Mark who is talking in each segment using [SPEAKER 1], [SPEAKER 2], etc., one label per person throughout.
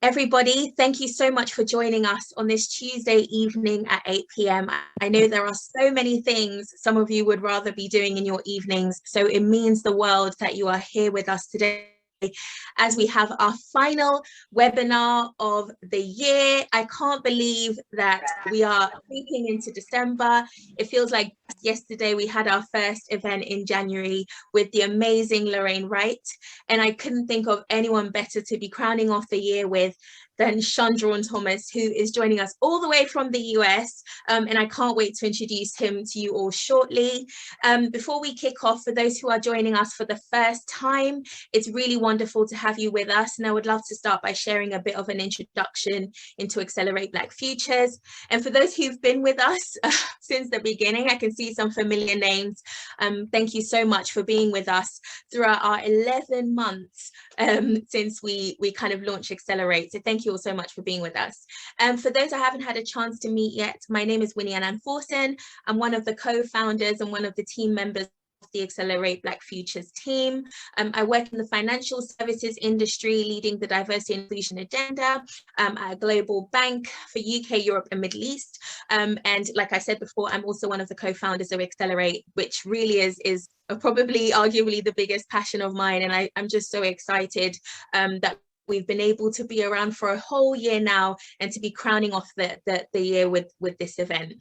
[SPEAKER 1] Everybody, thank you so much for joining us on this Tuesday evening at 8 p.m. I know there are so many things some of you would rather be doing in your evenings, so it means the world that you are here with us today as we have our final webinar of the year. I can't believe that we are creeping into December. It feels like yesterday we had our first event in January with the amazing Lorraine Wright, and I couldn't think of anyone better to be crowning off the year with than Shundrawn Thomas, who is joining us all the way from the US, and I can't wait to introduce him to you all shortly. Before we kick off, for those who are joining us for the first time, it's really wonderful to have you with us, and I would love to start by sharing a bit of an introduction into Accelerate Black Futures. And for those who've been with us since the beginning, I can see some familiar names. Thank you so much for being with us throughout our 11 months since we kind of launched Accelerate. So thank you all so much for being with us. For those I haven't had a chance to meet yet, my name is Winnie Ann Forsen. I'm one of the co-founders and one of the team members of the Accelerate Black Futures team. I work in the financial services industry, leading the diversity and inclusion agenda at a global bank for UK, Europe and Middle East. And like I said before, I'm also one of the co-founders of Accelerate, which really is probably arguably the biggest passion of mine. And I'm just so excited that we've been able to be around for a whole year now and to be crowning off the year with this event.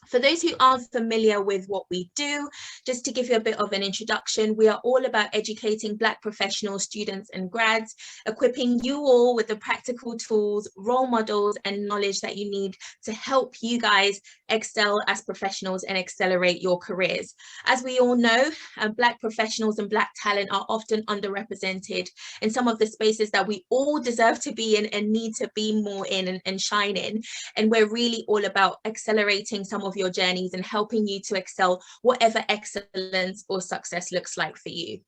[SPEAKER 1] For those who aren't familiar with what we do, just to give you a bit of an introduction, we are all about educating Black professionals, students and grads, equipping you all with the practical tools, role models and knowledge that you need to help you guys excel as professionals and accelerate your careers. As we all know, Black professionals and Black talent are often underrepresented in some of the spaces that we all deserve to be in and need to be more in and shine in. And we're really all about accelerating some of your journeys and helping you to excel whatever excellence or success looks like for you.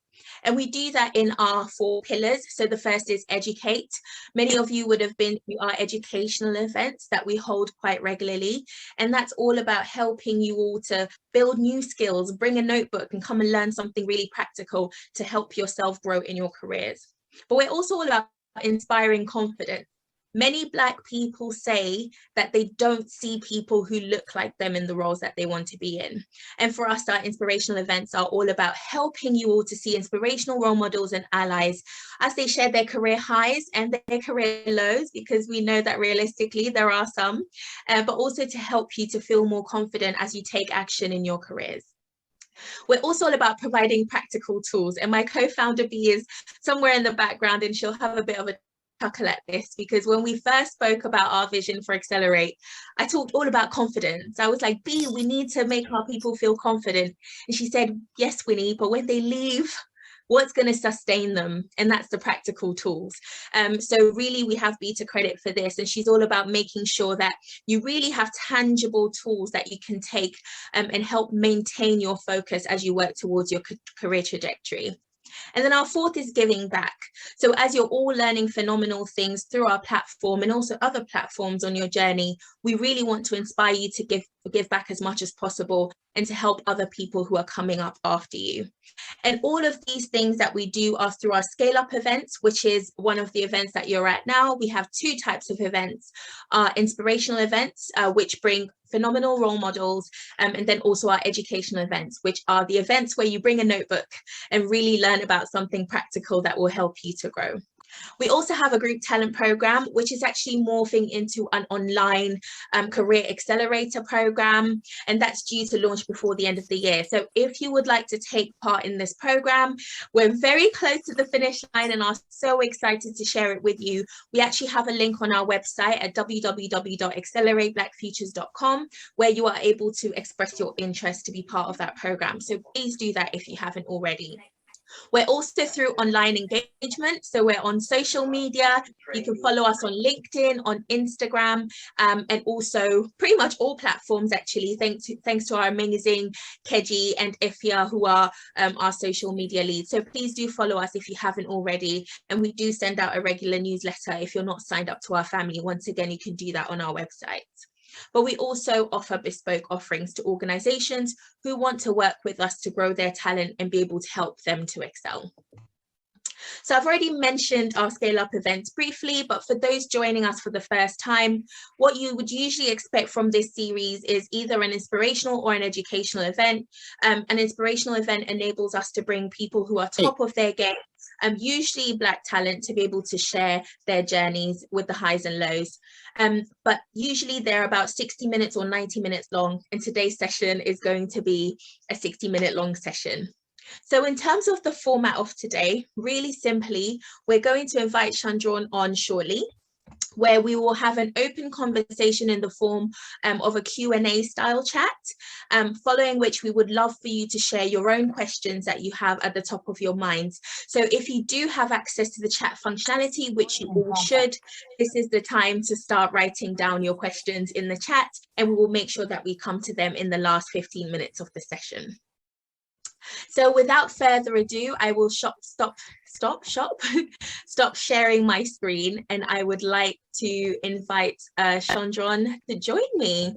[SPEAKER 1] And we do that in our 4 pillars. So the first is educate. Many of you would have been to our educational events that we hold quite regularly. And that's all about helping you all to build new skills, bring a notebook and come and learn something really practical to help yourself grow in your careers. But we're also all about inspiring confidence. Many Black people say that they don't see people who look like them in the roles that they want to be in. And for us, our inspirational events are all about helping you all to see inspirational role models and allies as they share their career highs and their career lows, because we know that realistically there are some, but also to help you to feel more confident as you take action in your careers. We're also all about providing practical tools, and my co-founder B is somewhere in the background and she'll have a bit of a chuckle at this, because when we first spoke about our vision for Accelerate, I talked all about confidence. I was like, B, we need to make our people feel confident. And she said, yes, Winnie, but when they leave, what's going to sustain them? And that's the practical tools. So really we have B to credit for this, and she's all about making sure that you really have tangible tools that you can take and help maintain your focus as you work towards your career trajectory. And then our 4th is giving back. So as you're all learning phenomenal things through our platform and also other platforms on your journey, we really want to inspire you to give back as much as possible and to help other people who are coming up after you. And all of these things that we do are through our Scale Up events, which is one of the events that you're at now. We have 2 types of events, our inspirational events, which bring phenomenal role models, and then also our educational events, which are the events where you bring a notebook and really learn about something practical that will help you to grow. We also have a group talent program, which is actually morphing into an online career accelerator program, and that's due to launch before the end of the year. So if you would like to take part in this program, we're very close to the finish line and are so excited to share it with you. We actually have a link on our website at www.accelerateblackfutures.com, where you are able to express your interest to be part of that program. So please do that if you haven't already. We're also through online engagement. So we're on social media. You can follow us on LinkedIn, on Instagram, and also pretty much all platforms, actually, thanks to our amazing Keji and Ifya, who are our social media leads. So please do follow us if you haven't already. And we do send out a regular newsletter if you're not signed up to our family. Once again, you can do that on our website. But we also offer bespoke offerings to organizations who want to work with us to grow their talent and be able to help them to excel. So I've already mentioned our Scale Up events briefly, but for those joining us for the first time, what you would usually expect from this series is either an inspirational or an educational event. An inspirational event enables us to bring people who are top of their game, usually Black talent, to be able to share their journeys with the highs and lows. But usually they're about 60 minutes or 90 minutes long, and today's session is going to be a 60-minute long session. So in terms of the format of today, really simply, we're going to invite Shundrawn on shortly, where we will have an open conversation in the form of a Q&A style chat, following which we would love for you to share your own questions that you have at the top of your minds. So if you do have access to the chat functionality, which you all should, this is the time to start writing down your questions in the chat, and we will make sure that we come to them in the last 15 minutes of the session. So without further ado, I will stop sharing my screen, and I would like to invite Shundrawn to join me.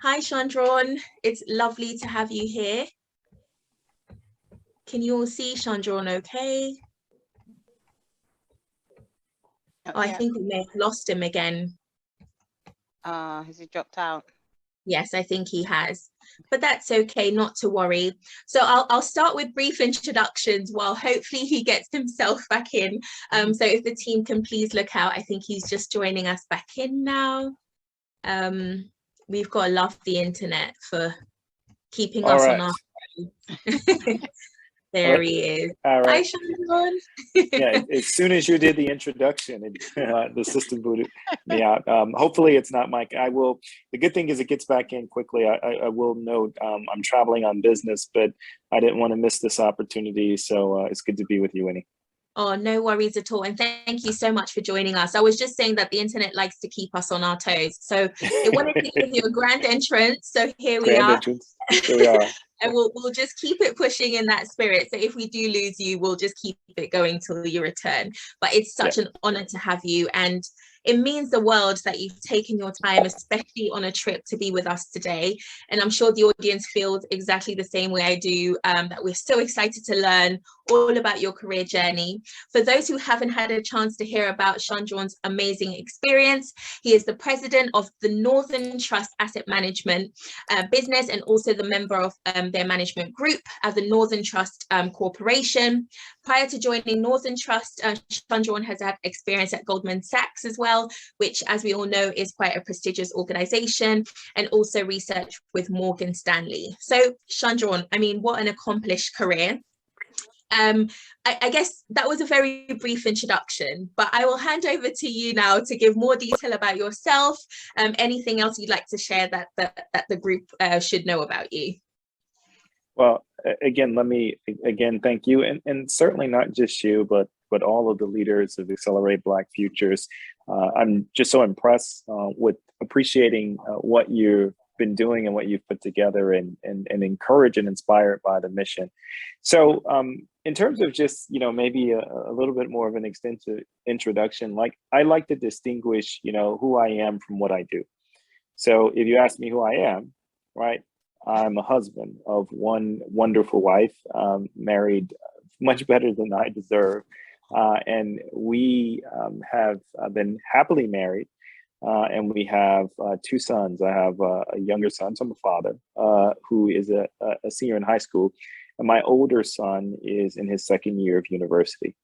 [SPEAKER 1] Hi, Shundrawn. It's lovely to have you here. Can you all see Shundrawn okay? Oh, I think we may have lost him again.
[SPEAKER 2] Has he dropped out?
[SPEAKER 1] Yes, I think he has, but that's okay, not to worry. So I'll start with brief introductions while hopefully he gets himself back in. So if the team can please look out, I think he's just joining us back in now. We've got to love the internet for keeping us on our There he is.
[SPEAKER 3] All right.
[SPEAKER 1] Hi, Shundrawn.
[SPEAKER 3] Yeah, as soon as you did the introduction, the system booted me out. Hopefully it's not Mike. I will. The good thing is it gets back in quickly. I will note I'm traveling on business, but I didn't want to miss this opportunity. So it's good to be with you, Winnie.
[SPEAKER 1] Oh, no worries at all. And thank you so much for joining us. I was just saying that the internet likes to keep us on our toes. So it wanted to give you a grand entrance. So here we are.
[SPEAKER 3] Here we are.
[SPEAKER 1] And we'll just keep it pushing in that spirit. So if we do lose you, we'll just keep it going till you return. But it's such an honor to have you. And it means the world that you've taken your time, especially on a trip, to be with us today. And I'm sure the audience feels exactly the same way I do, that we're so excited to learn all about your career journey. For those who haven't had a chance to hear about Shundrawn's amazing experience, he is the president of the Northern Trust Asset Management business, and also the member of their management group as the Northern Trust Corporation. Prior to joining Northern Trust, Shundrawn has had experience at Goldman Sachs as well, which, as we all know, is quite a prestigious organization, and also research with Morgan Stanley. So Shundrawn, I mean, what an accomplished career. I guess that was a very brief introduction, but I will hand over to you now to give more detail about yourself, anything else you'd like to share that the group should know about you.
[SPEAKER 3] Well, again, let me thank you, and certainly not just you, but all of the leaders of Accelerate Black Futures. I'm just so impressed with appreciating what you've been doing and what you've put together, and encouraged and inspired by the mission. So in terms of just, maybe a little bit more of an extensive introduction, like I like to distinguish, who I am from what I do. So if you ask me who I am, right, I'm a husband of one wonderful wife, married much better than I deserve. And we have been happily married, and we have two sons. I have a younger son, so I'm a father, who is a senior in high school. And my older son is in his second year of university.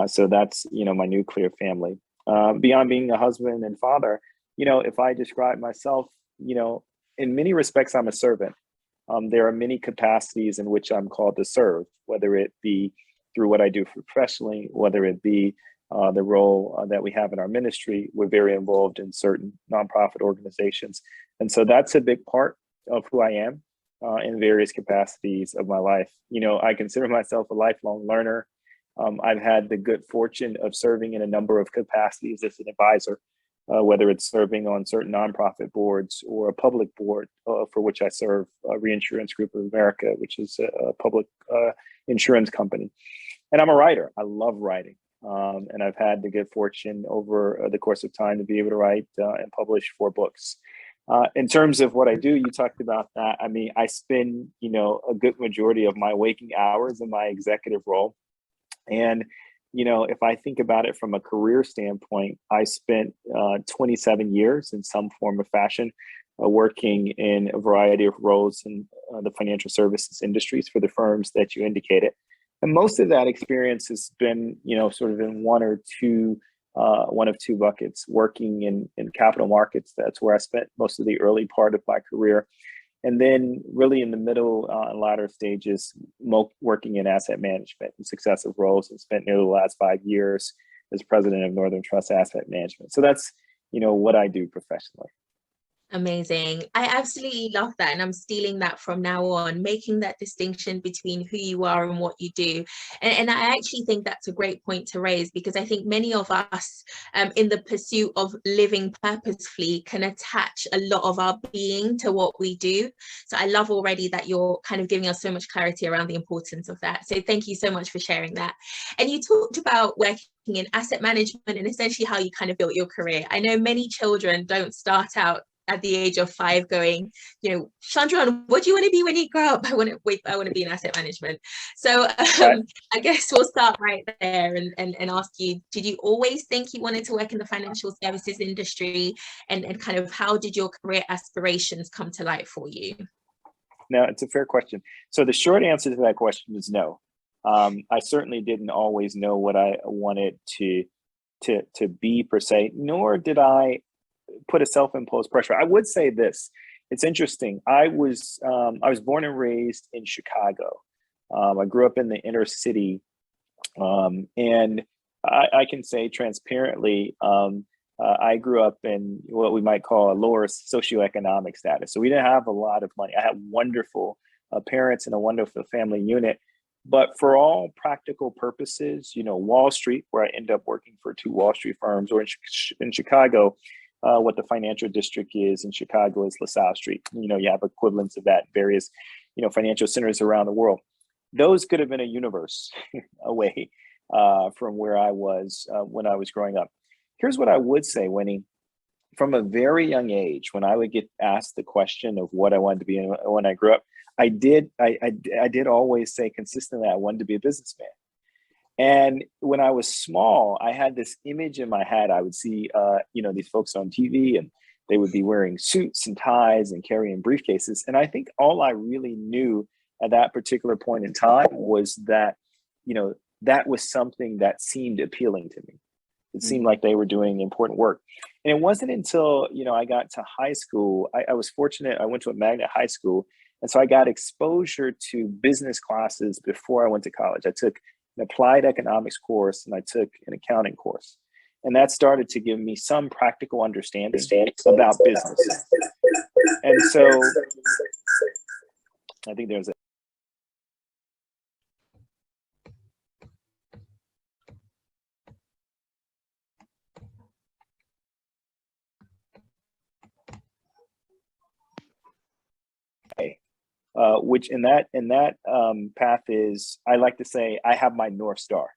[SPEAKER 3] So that's, my nuclear family. Beyond being a husband and father, if I describe myself, in many respects, I'm a servant. There are many capacities in which I'm called to serve, whether it be through what I do professionally, whether it be the role that we have in our ministry. We're very involved in certain nonprofit organizations. And so that's a big part of who I am in various capacities of my life. I consider myself a lifelong learner. I've had the good fortune of serving in a number of capacities as an advisor, whether it's serving on certain nonprofit boards or a public board for which I serve, Reinsurance Group of America, which is a public insurance company. And I'm a writer. I love writing. And I've had the good fortune over the course of time to be able to write and publish 4 books. In terms of what I do, you talked about that. I mean, I spend, a good majority of my waking hours in my executive role. And, if I think about it from a career standpoint, I spent 27 years in some form or fashion working in a variety of roles in the financial services industries for the firms that you indicated. And most of that experience has been, sort of in one of two buckets. Working in capital markets, that's where I spent most of the early part of my career. And then really in the middle and latter stages, working in asset management in successive roles, and spent nearly the last 5 years as president of Northern Trust Asset Management. So that's, what I do professionally.
[SPEAKER 1] Amazing. I absolutely love that. And I'm stealing that from now on, making that distinction between who you are and what you do. And I actually think that's a great point to raise, because I think many of us in the pursuit of living purposefully can attach a lot of our being to what we do. So I love already that you're kind of giving us so much clarity around the importance of that. So thank you so much for sharing that. And you talked about working in asset management and essentially how you kind of built your career. I know many children don't start out at the age of 5 going, Shundrawn, what do you want to be when you grow up? I want to be in asset management. So I guess we'll start right there and ask you, did you always think you wanted to work in the financial services industry? And kind of how did your career aspirations come to light for you?
[SPEAKER 3] No, it's a fair question. So the short answer to that question is no. I certainly didn't always know what I wanted to be per se, nor did I put a self-imposed pressure. I would say this. It's interesting. I was born and raised in Chicago. I grew up in the inner city, and I can say transparently, I grew up in what we might call a lower socioeconomic status. So we didn't have a lot of money. I had wonderful parents and a wonderful family unit. But for all practical purposes, Wall Street, where I ended up working for 2 Wall Street firms, or in Chicago, what the financial district is in Chicago is LaSalle Street. You have equivalents of that in various, financial centers around the world. Those could have been a universe away from where I was when I was growing up. Here's what I would say, Winnie. From a very young age, when I would get asked the question of what I wanted to be when I grew up, I did always say consistently I wanted to be a businessman. And when I was small, I had this image in my head. I would see, these folks on TV, and they would be wearing suits and ties and carrying briefcases. And I think all I really knew at that particular point in time was that, that was something that seemed appealing to me. It seemed like they were doing important work. And it wasn't until, I got to high school, I was fortunate. I went to a magnet high school. And so I got exposure to business classes before I went to college. I took an applied economics course, and I took an accounting course. And that started to give me some practical understanding about business. And so I think there's a which in that path is, I like to say, I have my North Star,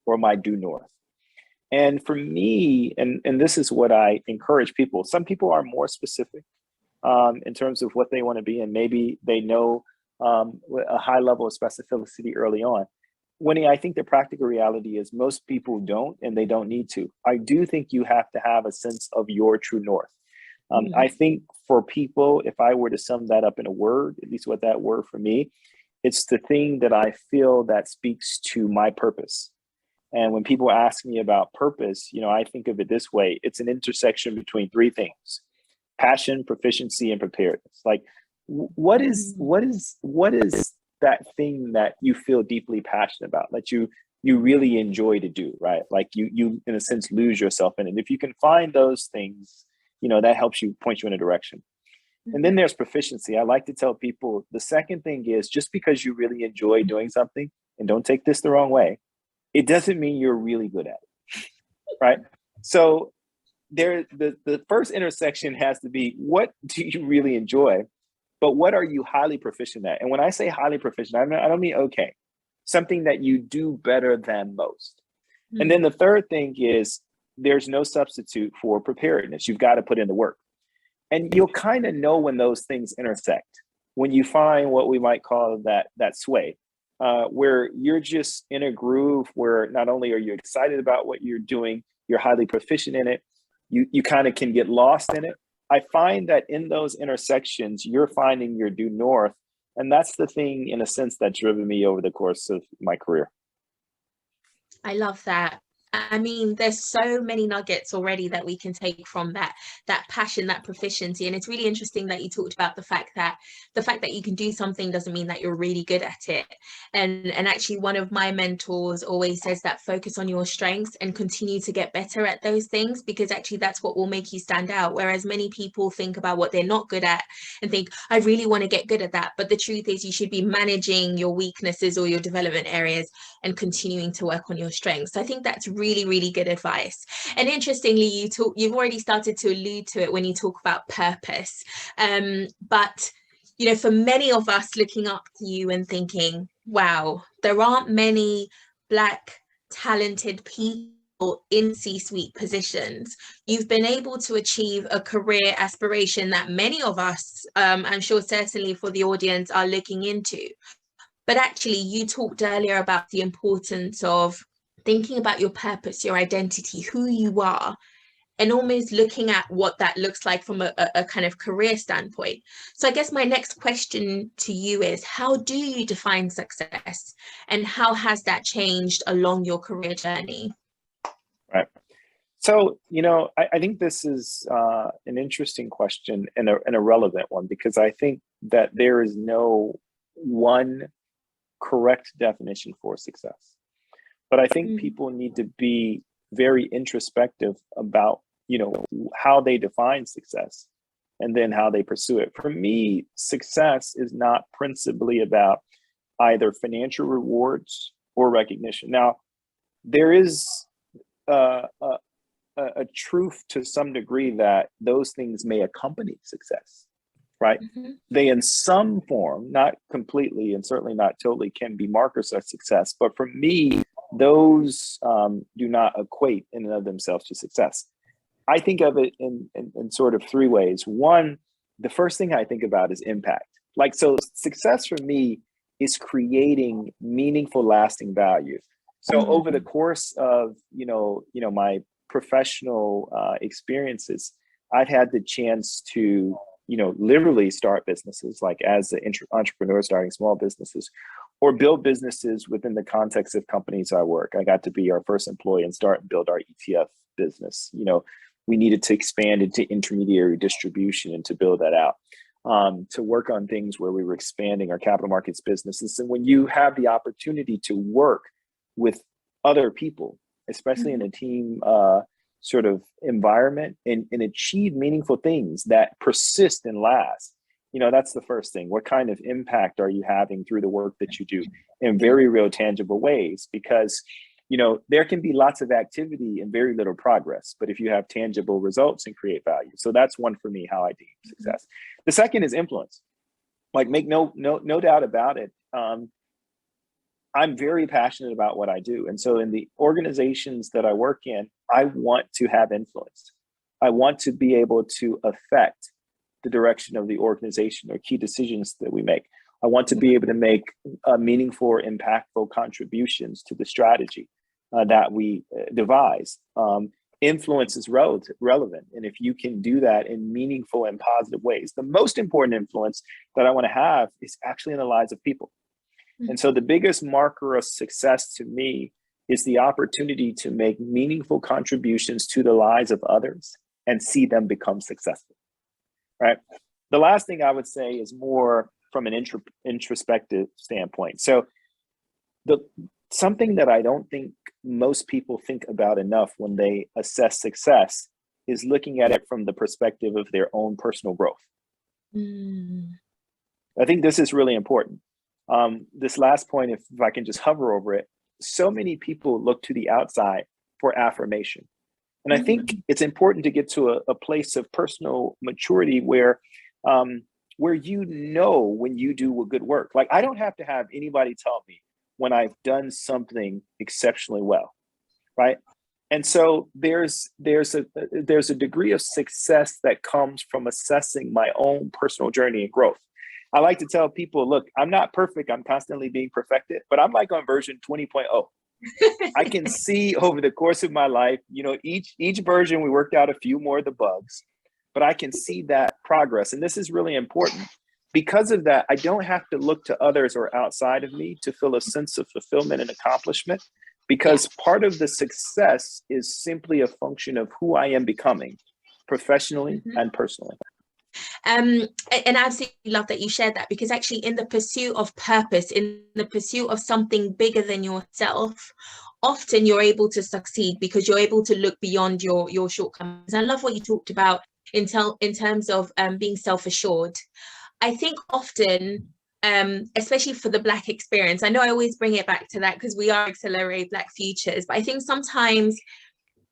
[SPEAKER 3] or my due north. And for me, and this is what I encourage people, some people are more specific in terms of what they want to be, and maybe they know a high level of specificity early on. Winnie, I think the practical reality is most people don't, and they don't need to. I do think you have to have a sense of your true north. I think for people, if I were to sum that up in a word, at least what that word for me, it's the thing that I feel that speaks to my purpose. And when people ask me about purpose, I think of it this way. It's an intersection between 3 things: passion, proficiency, and preparedness. Like, what is that thing that you feel deeply passionate about, that you really enjoy to do, right? Like you in a sense lose yourself in it. If you can find those things, that helps you, point you in a direction. And then there's proficiency. I like to tell people the second thing is, just because you really enjoy doing something, and don't take this the wrong way, it doesn't mean you're really good at it, right? So the first intersection has to be, what do you really enjoy, but what are you highly proficient at? And when I say highly proficient, I don't mean okay, something that you do better than most. And then the third thing is, there's no substitute for preparedness. You've got to put in the work. And you'll kind of know when those things intersect, when you find what we might call that sway. where you're just in a groove where not only are you excited about what you're doing, you're highly proficient in it, you kind of can get lost in it. I find that in those intersections, you're finding your due north. And that's the thing, in a sense, that's driven me over the course of my career.
[SPEAKER 1] I love that. I mean, there's so many nuggets already that we can take from that passion, that proficiency. And it's really interesting that you talked about the fact that you can do something doesn't mean that you're really good at it. And actually, one of my mentors always says that focus on your strengths and continue to get better at those things, because actually that's what will make you stand out. Whereas many people think about what they're not good at and think, I really want to get good at that. But the truth is, you should be managing your weaknesses or your development areas and continuing to work on your strengths. So I think that's really, really good advice. And interestingly, you've already started to allude to it when you talk about purpose. But you know, for many of us looking up to you and thinking, wow, there aren't many Black talented people in C-suite positions. You've been able to achieve a career aspiration that many of us, I'm sure certainly for the audience, are looking into. But actually, you talked earlier about the importance of thinking about your purpose, your identity, who you are, and almost looking at what that looks like from a kind of career standpoint. So I guess my next question to you is, how do you define success, and how has that changed along your career journey?
[SPEAKER 3] Right. So, you know, I think this is an interesting question and a relevant one, because I think that there is no one correct definition for success. But I think people need to be very introspective about, you know, how they define success and then how they pursue it. For me, success is not principally about either financial rewards or recognition. Now, there is a truth to some degree that those things may accompany success, right? They in some form, not completely and certainly not totally, can be markers of success. But for me, those do not equate in and of themselves to success. I think of it in sort of three ways. One, the first thing I think about is impact. Like, so success for me is creating meaningful, lasting value. So over the course of, you know, my professional experiences, I've had the chance to, you know, literally start businesses, like as an entrepreneur starting small businesses, or build businesses within the context of companies I work. I got to be our first employee and start and build our ETF business. You know, we needed to expand into intermediary distribution and to build that out, to work on things where we were expanding our capital markets businesses. And when you have the opportunity to work with other people, especially in a team sort of environment, and achieve meaningful things that persist and last, you know, that's the first thing. What kind of impact are you having through the work that you do in very real, tangible ways? Because, you know, there can be lots of activity and very little progress, but if you have tangible results and create value. So that's one for me, how I deem success. The second is influence. Like, make no doubt about it. I'm very passionate about what I do. And so in the organizations that I work in, I want to have influence. I want to be able to affect the direction of the organization or key decisions that we make. I want to be able to make meaningful or impactful contributions to the strategy that we devise. Influence is relevant. And if you can do that in meaningful and positive ways, the most important influence that I want to have is actually in the lives of people. And so the biggest marker of success to me is the opportunity to make meaningful contributions to the lives of others and see them become successful, right? The last thing I would say is more from an introspective standpoint. So something that I don't think most people think about enough when they assess success is looking at it from the perspective of their own personal growth. I think this is really important. This last point, if I can just hover over it, so many people look to the outside for affirmation. And I think it's important to get to a place of personal maturity where you know when you do good work. Like, I don't have to have anybody tell me when I've done something exceptionally well, right? And so there's a degree of success that comes from assessing my own personal journey and growth. I like to tell people, look, I'm not perfect. I'm constantly being perfected, but I'm like on version 20.0. I can see over the course of my life, each version we worked out a few more of the bugs, but I can see that progress. And this is really important. Because of that, I don't have to look to others or outside of me to feel a sense of fulfillment and accomplishment, because part of the success is simply a function of who I am becoming professionally and personally.
[SPEAKER 1] And I absolutely love that you shared that, because actually in the pursuit of purpose, in the pursuit of something bigger than yourself, often you're able to succeed because you're able to look beyond your shortcomings. I love what you talked about in terms of being self-assured. I think often, especially for the Black experience, I know I always bring it back to that because we are Accelerate Black Futures, but I think sometimes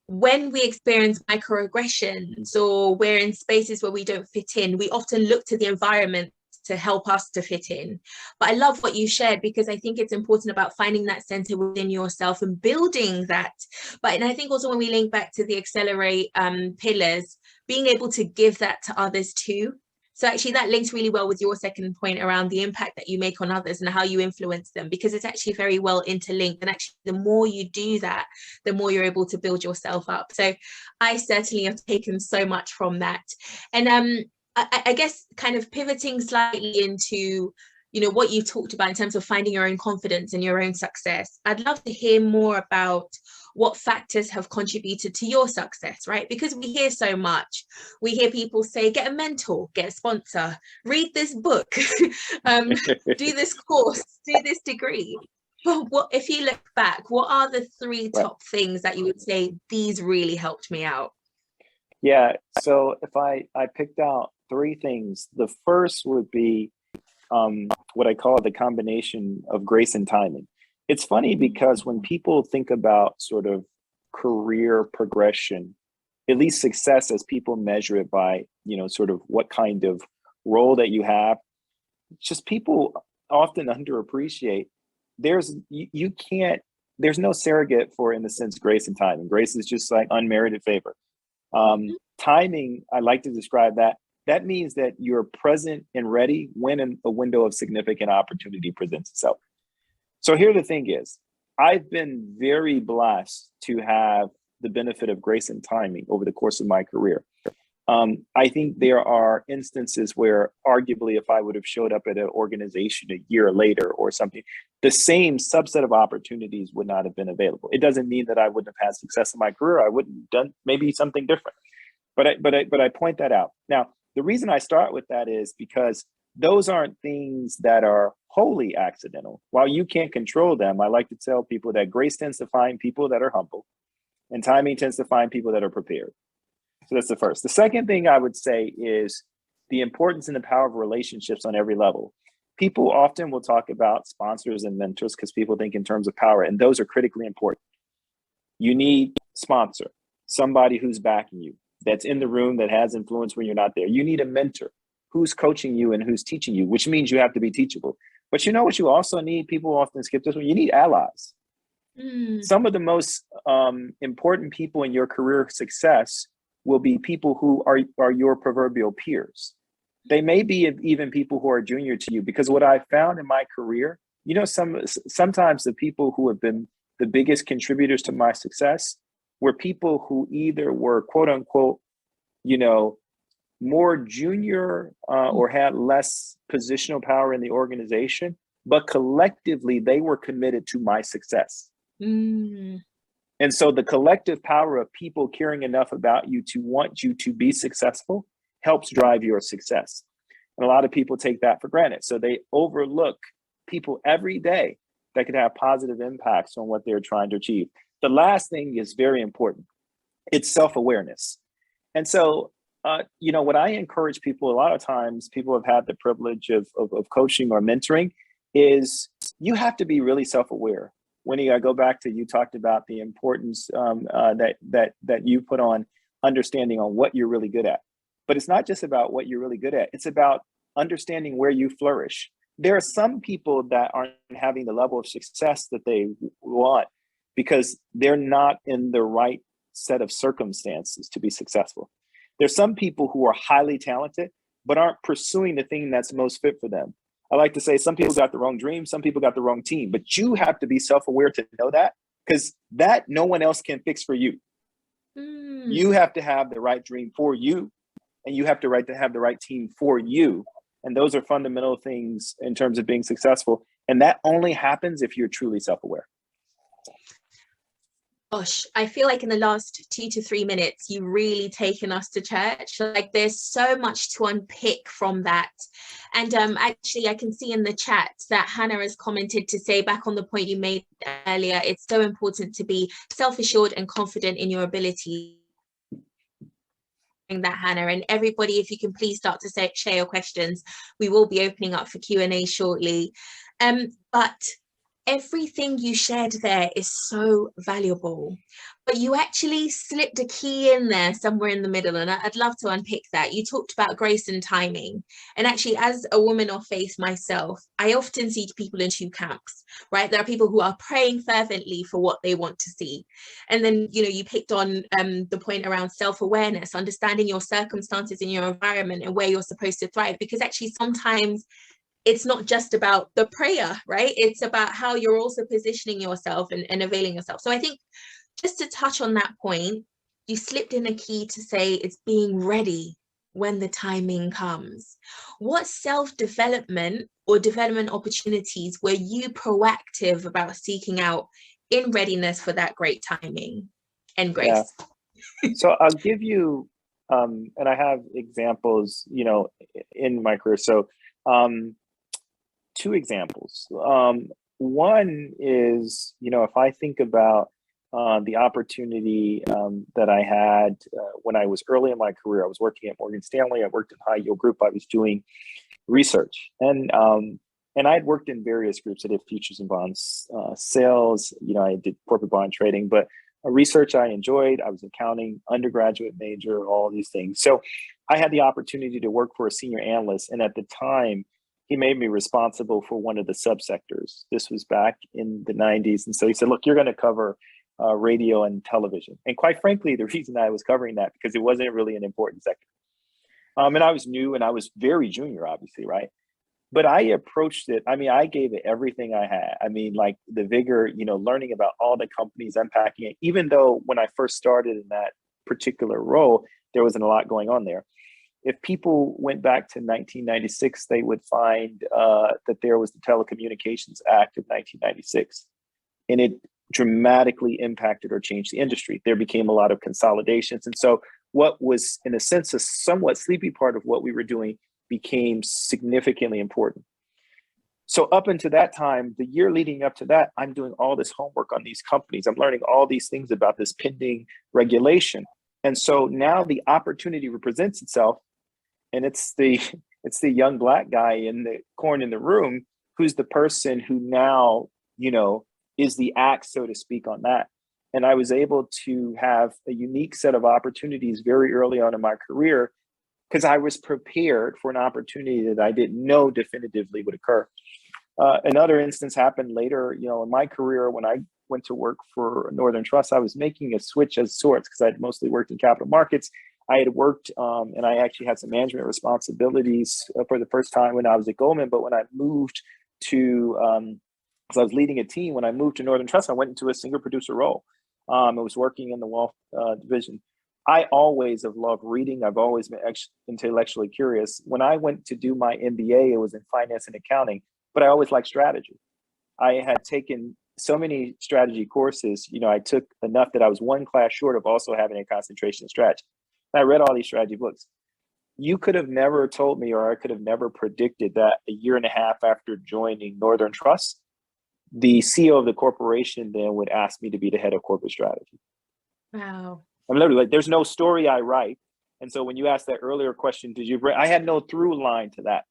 [SPEAKER 1] when we experience microaggressions or we're in spaces where we don't fit in, we often look to the environment to help us to fit in. But I love what you shared, because I think it's important about finding that center within yourself and building that. And I think also when we link back to the Accelerate pillars, being able to give that to others too. So actually that links really well with your second point around the impact that you make on others and how you influence them, because it's actually very well interlinked. And actually, the more you do that, the more you're able to build yourself up. So I certainly have taken so much from that. And I guess kind of pivoting slightly into, what you talked about in terms of finding your own confidence and your own success, I'd love to hear more about what factors have contributed to your success, right? Because we hear so much. We hear people say, get a mentor, get a sponsor, read this book, do this course, do this degree. But if you look back, what are the three top things that you would say, these really helped me out?
[SPEAKER 3] Yeah, so if I picked out three things, the first would be what I call the combination of grace and timing. It's funny because when people think about sort of career progression, at least success as people measure it by, sort of what kind of role that you have, just people often underappreciate. There's no surrogate for, in the sense, grace and timing. Grace is just like unmerited favor. Timing, I like to describe that means that you're present and ready when a window of significant opportunity presents itself. So here the thing is, I've been very blessed to have the benefit of grace and timing over the course of my career. I think there are instances where arguably if I would have showed up at an organization a year later or something, the same subset of opportunities would not have been available. It doesn't mean that I wouldn't have had success in my career. I wouldn't have done maybe something different. But I point that out. Now, the reason I start with that is because those aren't things that are wholly accidental. While you can't control them, I like to tell people that grace tends to find people that are humble, and timing tends to find people that are prepared. So that's the first. The second thing I would say is the importance and the power of relationships on every level. People often will talk about sponsors and mentors because people think in terms of power, and those are critically important. You need sponsor, somebody who's backing you, that's in the room, that has influence when you're not there. You need a mentor who's coaching you and who's teaching you, which means you have to be teachable. But you know what you also need? People often skip this one. You need allies. Some of the most important people in your career success will be people who are your proverbial peers. They may be even people who are junior to you, because what I found in my career, sometimes the people who have been the biggest contributors to my success were people who either were quote unquote, more junior or had less positional power in the organization, but collectively they were committed to my success. And so the collective power of people caring enough about you to want you to be successful helps drive your success. And a lot of people take that for granted. So they overlook people every day that could have positive impacts on what they're trying to achieve. The last thing is very important. It's self-awareness. And so, what I encourage people, a lot of times people have had the privilege of coaching or mentoring, is you have to be really self-aware. Winnie, I go back to, you talked about the importance that you put on understanding on what you're really good at. But it's not just about what you're really good at. It's about understanding where you flourish. There are some people that aren't having the level of success that they want because they're not in the right set of circumstances to be successful. There's some people who are highly talented, but aren't pursuing the thing that's most fit for them. I like to say some people got the wrong dream, some people got the wrong team, but you have to be self-aware to know that, because that no one else can fix for you. You have to have the right dream for you, and you have to have the right team for you. And those are fundamental things in terms of being successful. And that only happens if you're truly self-aware.
[SPEAKER 1] Gosh, I feel like in the last 2 to 3 minutes, you've really taken us to church. Like there's so much to unpick from that. And actually, I can see in the chat that Hannah has commented to say, back on the point you made earlier, it's so important to be self-assured and confident in your ability. That, Hannah, and everybody, if you can please start to share your questions. We will be opening up for Q&A shortly. But everything you shared there is so valuable, but you actually slipped a key in there somewhere in the middle, and I'd love to unpick that. You talked about grace and timing, and actually, as a woman of faith myself, I often see people in two camps, right? There are people who are praying fervently for what they want to see, and then, you know, you picked on the point around self-awareness, understanding your circumstances in your environment and where you're supposed to thrive, because actually sometimes it's not just about the prayer, right? It's about how you're also positioning yourself and availing yourself. So I think just to touch on that point, you slipped in a key to say it's being ready when the timing comes. What self-development or development opportunities were you proactive about seeking out in readiness for that great timing and grace?
[SPEAKER 3] Yeah. So I'll give you, and I have examples, you know, in my career. So, two examples. One is, you know, if I think about the opportunity that I had when I was early in my career, I was working at Morgan Stanley. I worked in high yield group. I was doing research, and I'd worked in various groups. I did futures and bonds sales. You know, I did corporate bond trading, but research I enjoyed. I was accounting, undergraduate major, all these things. So I had the opportunity to work for a senior analyst, and at the time, he made me responsible for one of the subsectors. This was back in the 90s. And so he said, look, you're going to cover radio and television. And quite frankly, the reason I was covering that, because it wasn't really an important sector. And I was new and I was very junior, obviously, right? But I approached it. I mean, I gave it everything I had. I mean, like the vigor, you know, learning about all the companies, unpacking it, even though when I first started in that particular role, there wasn't a lot going on there. If people went back to 1996, they would find that there was the Telecommunications Act of 1996, and it dramatically impacted or changed the industry. There became a lot of consolidations. And so what was, in a sense, a somewhat sleepy part of what we were doing became significantly important. So up until that time, the year leading up to that, I'm doing all this homework on these companies. I'm learning all these things about this pending regulation. And so now the opportunity presents itself, and it's the young Black guy in the corner in the room who's the person who now, you know, is the axe, so to speak, on that. And I was able to have a unique set of opportunities very early on in my career because I was prepared for an opportunity that I didn't know definitively would occur. Another instance happened later, you know, in my career when I went to work for Northern Trust. I was making a switch of sorts because I'd mostly worked in capital markets. I had worked and I actually had some management responsibilities for the first time when I was at Goldman. But when I moved to, because I was leading a team, when I moved to Northern Trust, I went into a single producer role. I was working in the wealth division. I always have loved reading. I've always been intellectually curious. When I went to do my MBA, it was in finance and accounting, but I always liked strategy. I had taken so many strategy courses. You know, I took enough that I was one class short of also having a concentration in strategy. I read all these strategy books. You could have never told me, or I could have never predicted that a year and a half after joining Northern Trust, the CEO of the corporation then would ask me to be the head of corporate strategy.
[SPEAKER 1] Wow.
[SPEAKER 3] I'm literally like, there's no story I write. And so when you asked that earlier question, I had no through line to that.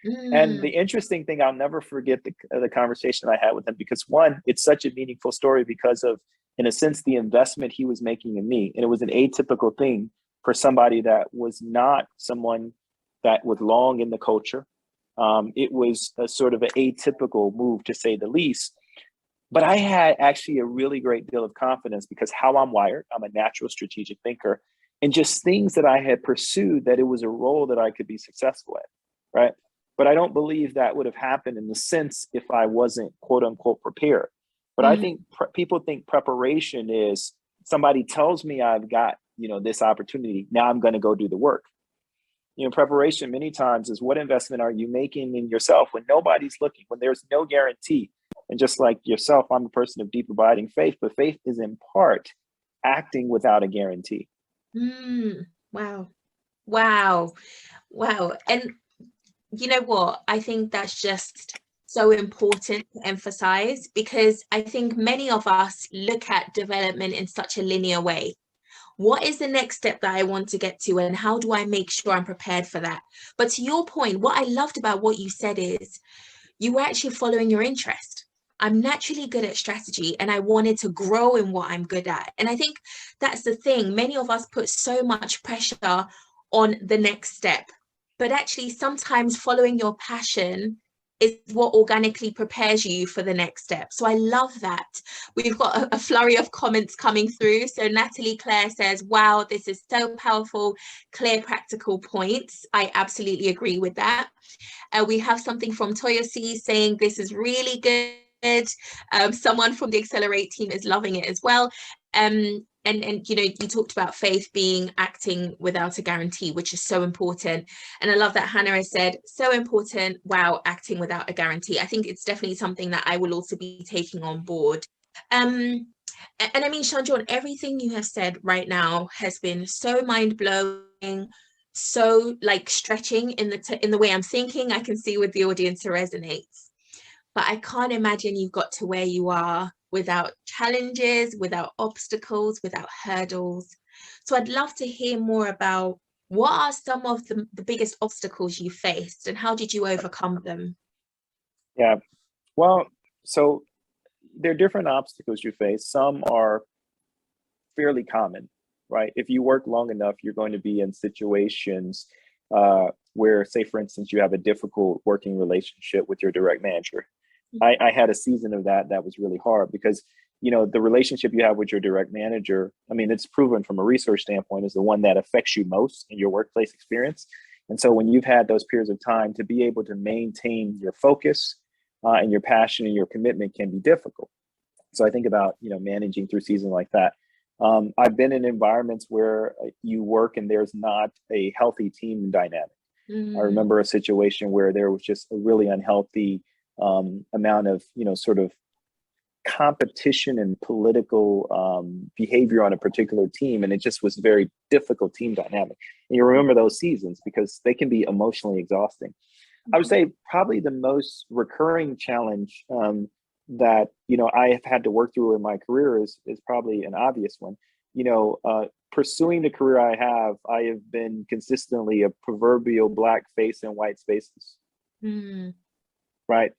[SPEAKER 3] And the interesting thing, I'll never forget the conversation I had with him, because one, it's such a meaningful story because of, in a sense, the investment he was making in me. And it was an atypical thing for somebody that was not someone that was long in the culture. It was a sort of an atypical move, to say the least. But I had actually a really great deal of confidence because how I'm wired, I'm a natural strategic thinker. and just things that I had pursued that it was a role that I could be successful at, right? But I don't believe that would have happened in the sense if I wasn't quote unquote prepared. But I think people think preparation is somebody tells me I've got, this opportunity. Now I'm going to go do the work. Preparation many times is what investment are you making in yourself when nobody's looking, when there's no guarantee. And just like yourself, I'm a person of deep abiding faith, but faith is in part acting without a guarantee.
[SPEAKER 1] Wow. And you know what? I think that's just so important to emphasize, because I think many of us look at development in such a linear way. What is the next step that I want to get to, and how do I make sure I'm prepared for that? But to your point, what I loved about what you said is you were actually following your interest. I'm naturally good at strategy and I wanted to grow in what I'm good at. And I think that's the thing. Many of us put so much pressure on the next step, but actually sometimes following your passion is what organically prepares you for the next step. So I love that. We've got a flurry of comments coming through. So Natalie Claire says, wow, this is so powerful, clear, practical points. I absolutely agree with that. We have something from Toyosi saying this is really good. Someone from the Accelerate team is loving it as well. And you talked about faith being acting without a guarantee, which is so important. And I love that Hannah has said, so important. Wow, acting without a guarantee. I think it's definitely something that I will also be taking on board. And I mean, Shundrawn, everything you have said right now has been so mind-blowing, so like stretching in the way I'm thinking. I can see with the audience it resonates. But I can't imagine you got to where you are without challenges, without obstacles, without hurdles. So I'd love to hear more about what are some of the biggest obstacles you faced and how did you overcome them?
[SPEAKER 3] Yeah, well, so there are different obstacles you face. Some are fairly common, right? If you work long enough, you're going to be in situations where, say, for instance, you have a difficult working relationship with your direct manager. I had a season of that was really hard because, the relationship you have with your direct manager, I mean, it's proven from a research standpoint, is the one that affects you most in your workplace experience. And so when you've had those periods of time, to be able to maintain your focus and your passion and your commitment can be difficult. So I think about, managing through seasons like that. I've been in environments where you work and there's not a healthy team dynamic. I remember a situation where there was just a really unhealthy amount of, sort of competition and political behavior on a particular team. And it just was very difficult team dynamic. And you remember those seasons because they can be emotionally exhausting. I would say probably the most recurring challenge that, I have had to work through in my career is probably an obvious one. Pursuing the career I have been consistently a proverbial black face in white spaces. Right.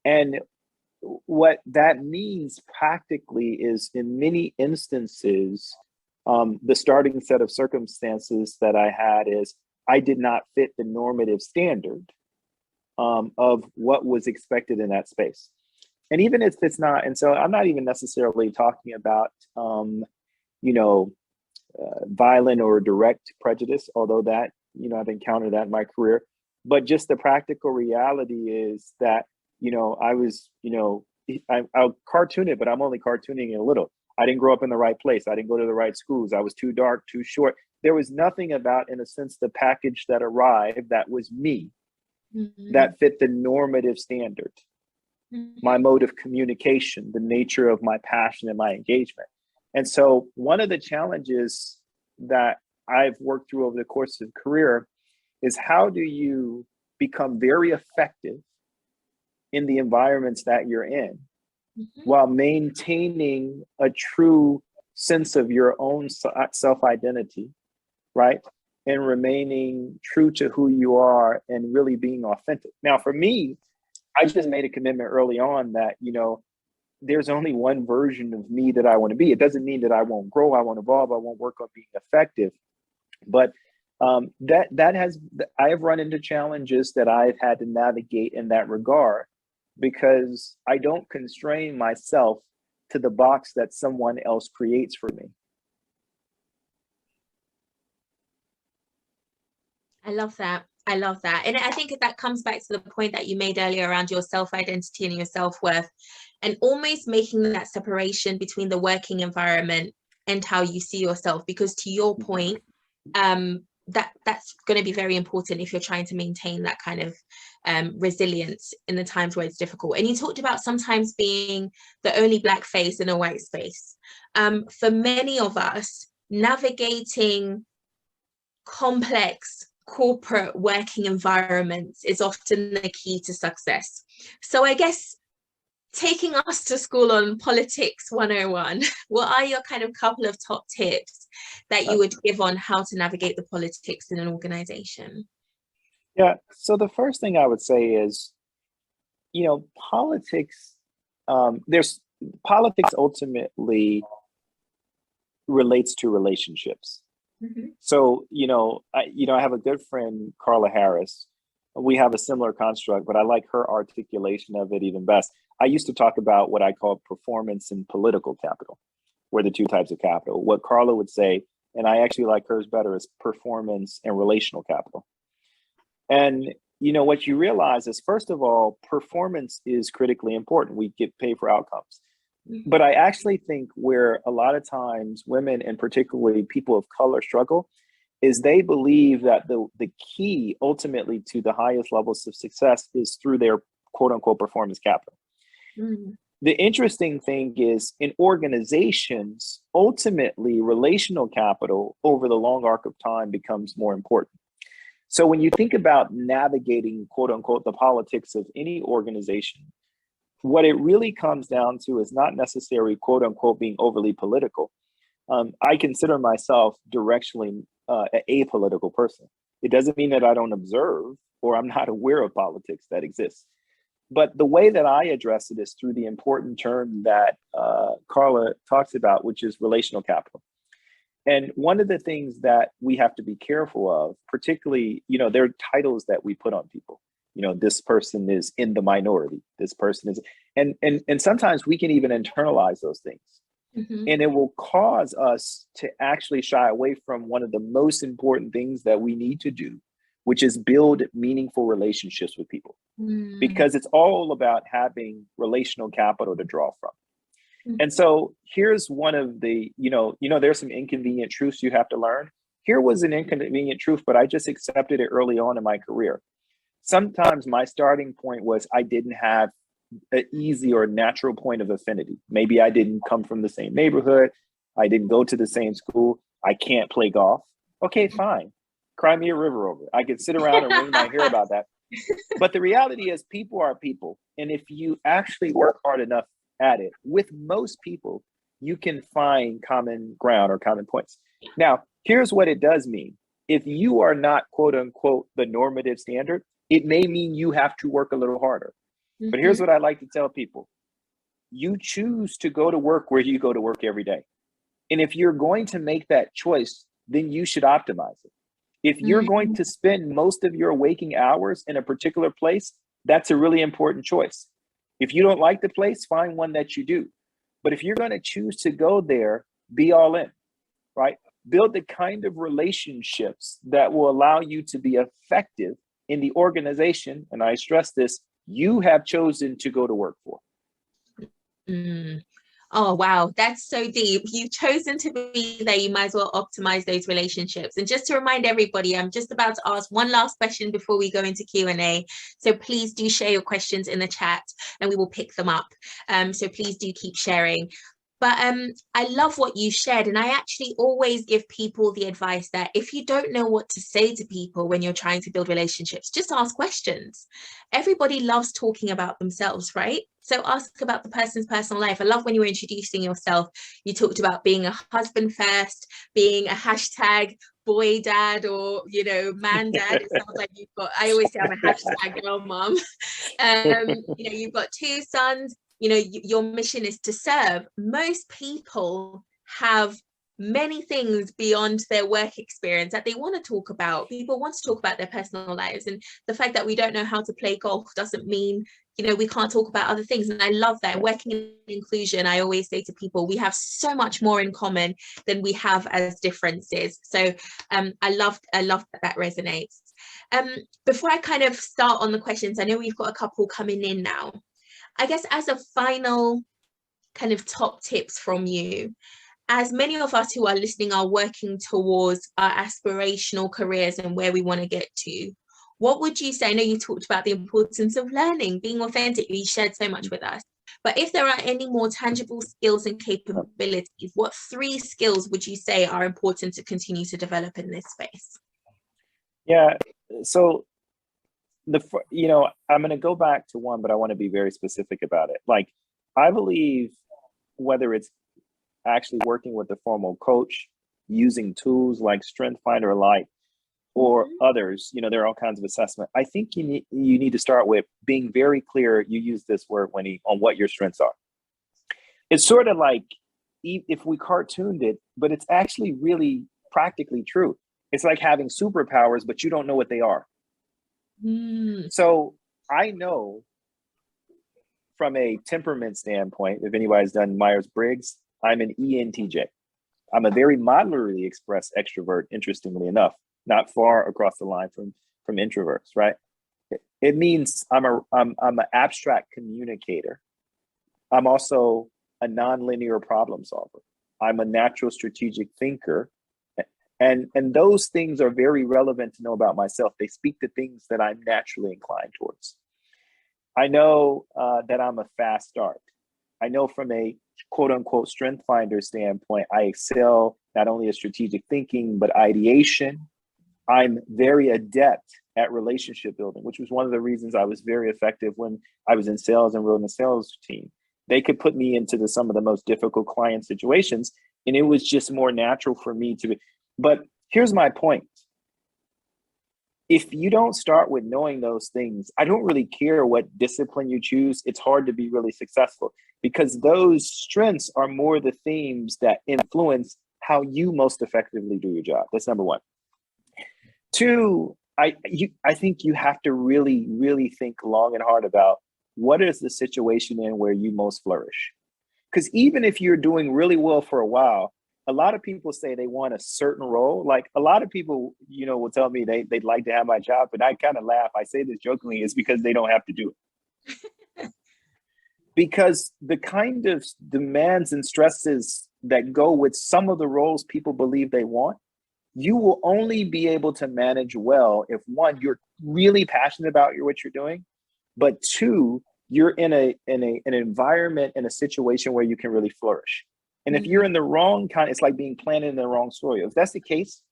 [SPEAKER 3] And what that means practically is in many instances, the starting set of circumstances that I had is I did not fit the normative standard of what was expected in that space. And even if it's not, and so I'm not even necessarily talking about, violent or direct prejudice, although that, I've encountered that in my career. But just the practical reality is that, I was, I'll cartoon it, but I'm only cartooning it a little. I didn't grow up in the right place. I didn't go to the right schools. I was too dark, too short. There was nothing about, in a sense, the package that arrived that was me, that fit the normative standard, my mode of communication, the nature of my passion and my engagement. And so one of the challenges that I've worked through over the course of career is how do you become very effective in the environments that you're in while maintaining a true sense of your own self-identity, right? And remaining true to who you are and really being authentic. Now, for me, I just made a commitment early on that, there's only one version of me that I want to be. It doesn't mean that I won't grow, I won't evolve, I won't work on being effective. But I have run into challenges that I've had to navigate in that regard because I don't constrain myself to the box that someone else creates for me.
[SPEAKER 1] I love that. I love that. And I think that comes back to the point that you made earlier around your self-identity and your self-worth, and almost making that separation between the working environment and how you see yourself. Because to your point, that's going to be very important if you're trying to maintain that kind of resilience in the times where it's difficult. And you talked about sometimes being the only Black face in a white space. For many of us, navigating complex corporate working environments is often the key to success. So I guess, taking us to school on Politics 101, what are your kind of couple of top tips that you would give on how to navigate the politics in an organization?
[SPEAKER 3] Yeah, so the first thing I would say is, politics, politics ultimately relates to relationships. Mm-hmm. So, I have a good friend, Carla Harris. We have a similar construct, but I like her articulation of it even best. I used to talk about what I call performance and political capital, where the two types of capital. What Carla would say, and I actually like hers better, is performance and relational capital. And, what you realize is, first of all, performance is critically important. We get paid for outcomes. But I actually think where a lot of times women, and particularly people of color, struggle is they believe that the key ultimately to the highest levels of success is through their quote unquote performance capital. Mm-hmm. The interesting thing is, in organizations, ultimately relational capital over the long arc of time becomes more important. So when you think about navigating quote unquote the politics of any organization, what it really comes down to is not necessarily quote unquote being overly political. I consider myself directionally an apolitical person. It doesn't mean that I don't observe or I'm not aware of politics that exists. But the way that I address it is through the important term that Carla talks about, which is relational capital. And one of the things that we have to be careful of, particularly, there are titles that we put on people. This person is in the minority. This person is, and sometimes we can even internalize those things. Mm-hmm. And it will cause us to actually shy away from one of the most important things that we need to do, which is build meaningful relationships with people. Mm. Because it's all about having relational capital to draw from. Mm. And so here's one of the, there's some inconvenient truths you have to learn. Here was an inconvenient truth, but I just accepted it early on in my career. Sometimes my starting point was I didn't have an easy or natural point of affinity. Maybe I didn't come from the same neighborhood. I didn't go to the same school. I can't play golf. Okay, fine. Cry me a river over it. I could sit around and wring my hair about that. But the reality is people are people. And if you actually work hard enough at it, with most people, you can find common ground or common points. Now, here's what it does mean. If you are not, quote unquote, the normative standard, it may mean you have to work a little harder. Mm-hmm. But here's what I like to tell people. You choose to go to work where you go to work every day. And if you're going to make that choice, then you should optimize it. If you're mm-hmm. going to spend most of your waking hours in a particular place, that's a really important choice. If you don't like the place, find one that you do. But if you're going to choose to go there, be all in, right? Build the kind of relationships that will allow you to be effective in the organization, and I stress this, you have chosen to go to work for.
[SPEAKER 1] Mm. Oh, wow. That's so deep. You've chosen to be there. You might as well optimize those relationships. And just to remind everybody, I'm just about to ask one last question before we go into Q&A. So please do share your questions in the chat and we will pick them up. So please do keep sharing. But I love what you shared. And I actually always give people the advice that if you don't know what to say to people when you're trying to build relationships, just ask questions. Everybody loves talking about themselves, right? So ask about the person's personal life. I love when you were introducing yourself, you talked about being a husband first, being a hashtag boy dad or, man dad. It sounds like you've got, I always say I'm a hashtag girl mom. You've got 2 sons. Your mission is to serve. Most people have many things beyond their work experience that they want to talk about. People want to talk about their personal lives, and the fact that we don't know how to play golf doesn't mean, you know, we can't talk about other things. And I love that. Working in inclusion, I always say to people, we have so much more in common than we have as differences. So I love that resonates. Before I kind of start on the questions, I know we've got a couple coming in now. I guess as a final kind of top tips from you, as many of us who are listening are working towards our aspirational careers and where we want to get to, what would you say? I know you talked about the importance of learning, being authentic, you shared so much with us, but if there are any more tangible skills and capabilities, what 3 skills would you say are important to continue to develop in this space?
[SPEAKER 3] Yeah, so I'm going to go back to one, but I want to be very specific about it. Like, I believe whether it's actually working with a formal coach, using tools like Strength Finder Lite or others, there are all kinds of assessment. I think you need to start with being very clear. You use this word, Winnie, on what your strengths are. It's sort of like, if we cartooned it, but it's actually really practically true. It's like having superpowers, but you don't know what they are. So I know from a temperament standpoint, if anybody's done Myers-Briggs, I'm an ENTJ. I'm a very moderately expressed extrovert, interestingly enough, not far across the line from introverts, right? It means I'm an abstract communicator. I'm also a nonlinear problem solver. I'm a natural strategic thinker. And those things are very relevant to know about myself. They speak to things that I'm naturally inclined towards. I know that I'm a fast start. I know from a quote unquote strength finder standpoint, I excel not only at strategic thinking, but ideation. I'm very adept at relationship building, which was one of the reasons I was very effective when I was in sales and running a sales team. They could put me into some of the most difficult client situations, and it was just more natural for me to be. But here's my point. If you don't start with knowing those things, I don't really care what discipline you choose. It's hard to be really successful because those strengths are more the themes that influence how you most effectively do your job. That's number one. 2, I think you have to really, really think long and hard about what is the situation in where you most flourish. Because even if you're doing really well for a while, a lot of people say they want a certain role. Like a lot of people, will tell me they'd like to have my job, but I kind of laugh. I say this jokingly, it's because they don't have to do it. Because the kind of demands and stresses that go with some of the roles people believe they want, you will only be able to manage well if 1, you're really passionate about what you're doing, but 2, you're in an environment, in a situation where you can really flourish. And if you're in the wrong it's like being planted in the wrong soil. If that's the case,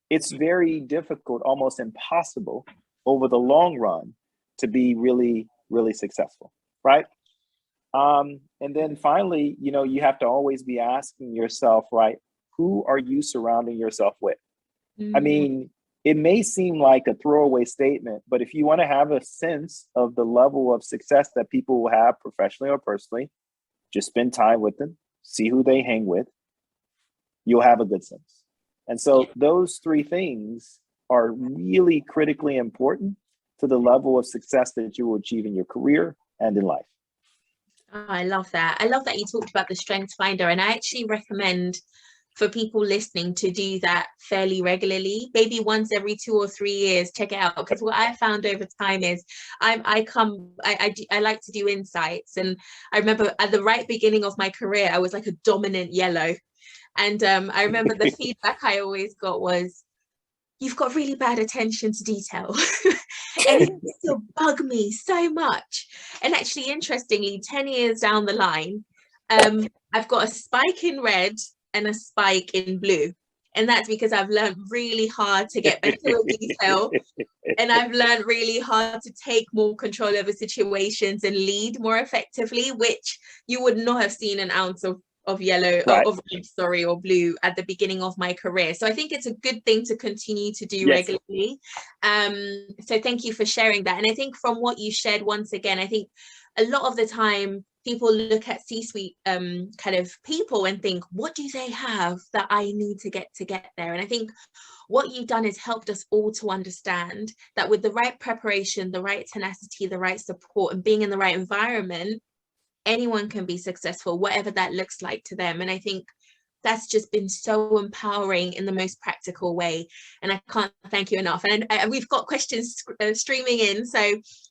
[SPEAKER 3] it's very difficult, almost impossible over the long run to be really, really successful, right? And then finally, you have to always be asking yourself, right, who are you surrounding yourself with? I mean, it may seem like a throwaway statement, but if you want to have a sense of the level of success that people will have professionally or personally, just spend time with them. See who they hang with, you'll have a good sense. And so those 3 things are really critically important to the level of success that you will achieve in your career and in life.
[SPEAKER 1] Oh, I love that. I love that you talked about the Strength Finder, and I actually recommend for people listening to do that fairly regularly, maybe once every 2 or 3 years. Check it out, because what I found over time is I like to do insights, and I remember at the right beginning of my career I was like a dominant yellow, and I remember the feedback I always got was, you've got really bad attention to detail. And it used to bug me so much. And actually, interestingly, 10 years down the line, I've got a spike in red and a spike in blue. And that's because I've learned really hard to get better with detail. And I've learned really hard to take more control over situations and lead more effectively, which you would not have seen an ounce of yellow, right, or blue at the beginning of my career. So I think it's a good thing to continue to do regularly. So thank you for sharing that. And I think from what you shared, once again, I think a lot of the time people look at C-suite kind of people and think, what do they have that I need to get there? And I think what you've done is helped us all to understand that with the right preparation, the right tenacity, the right support, and being in the right environment, anyone can be successful, whatever that looks like to them. And I think that's just been so empowering in the most practical way. And I can't thank you enough. And we've got questions streaming in. So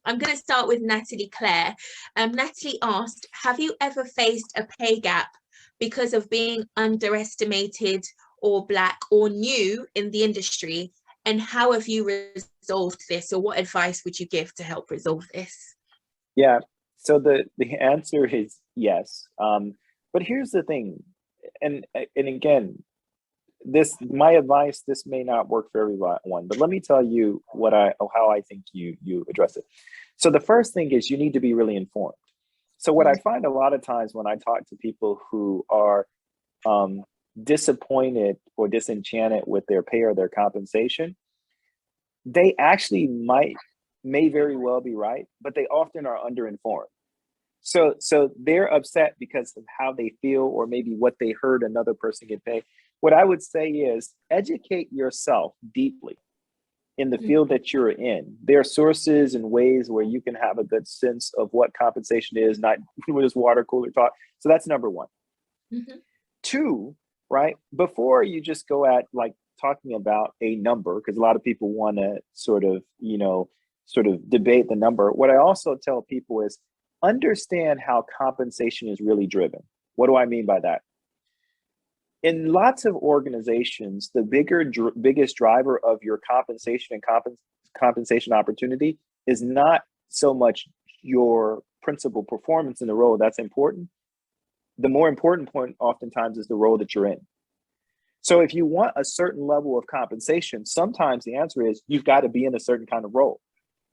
[SPEAKER 1] I'm going to start with Natalie Clare. Natalie asked, have you ever faced a pay gap because of being underestimated or Black or new in the industry? And how have you resolved this? Or what advice would you give to help resolve this?
[SPEAKER 3] Yeah, so the answer is yes. But here's the thing. And again, my advice, this may not work for everyone, but let me tell you how I think you address it. So the first thing is you need to be really informed. So what I find a lot of times when I talk to people who are disappointed or disenchanted with their pay or their compensation, they actually may very well be right, but they often are underinformed. So they're upset because of how they feel or maybe what they heard another person get paid. What I would say is educate yourself deeply in the field that you're in. There are sources and ways where you can have a good sense of what compensation is, not with this water cooler talk. So that's number one. Two, right? Before you just go at like talking about a number, because a lot of people want to sort of debate the number. What I also tell people is understand how compensation is really driven. What do I mean by that? In lots of organizations, the biggest driver of your compensation and compensation opportunity is not so much your principal performance in the role. That's important. The more important point oftentimes is the role that you're in. So if you want a certain level of compensation, sometimes the answer is you've got to be in a certain kind of role.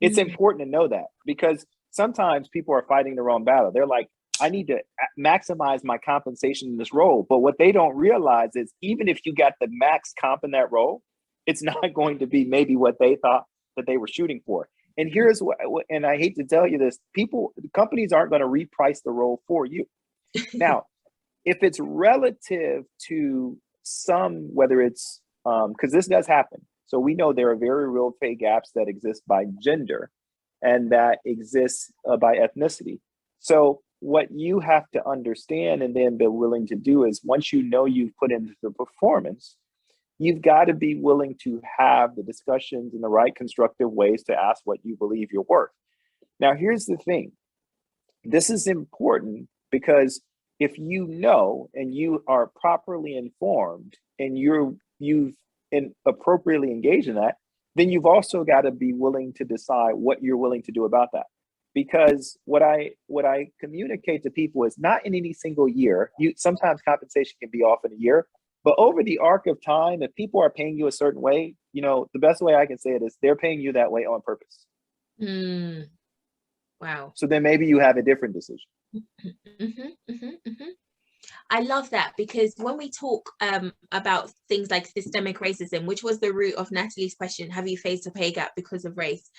[SPEAKER 3] It's important to know that, because sometimes people are fighting the wrong battle. They're like, I need to maximize my compensation in this role. But what they don't realize is even if you got the max comp in that role, it's not going to be maybe what they thought that they were shooting for. And here's what, and I hate to tell you this, companies aren't going to reprice the role for you. Now, if it's relative to whether it's, because this does happen. So we know there are very real pay gaps that exist by gender and that exists by ethnicity. So what you have to understand and then be willing to do is once you know you've put into the performance, you've got to be willing to have the discussions in the right constructive ways to ask what you believe you're worth. Now, here's the thing. This is important because if you know and you are properly informed and you've appropriately engaged in that, then you've also got to be willing to decide what you're willing to do about that. Because what I communicate to people is not in any single year. Sometimes compensation can be off in a year, but over the arc of time, if people are paying you a certain way, the best way I can say it is they're paying you that way on purpose.
[SPEAKER 1] Wow.
[SPEAKER 3] So then maybe you have a different decision.
[SPEAKER 1] I love that, because when we talk about things like systemic racism, which was the root of Natalie's question, have you faced a pay gap because of race?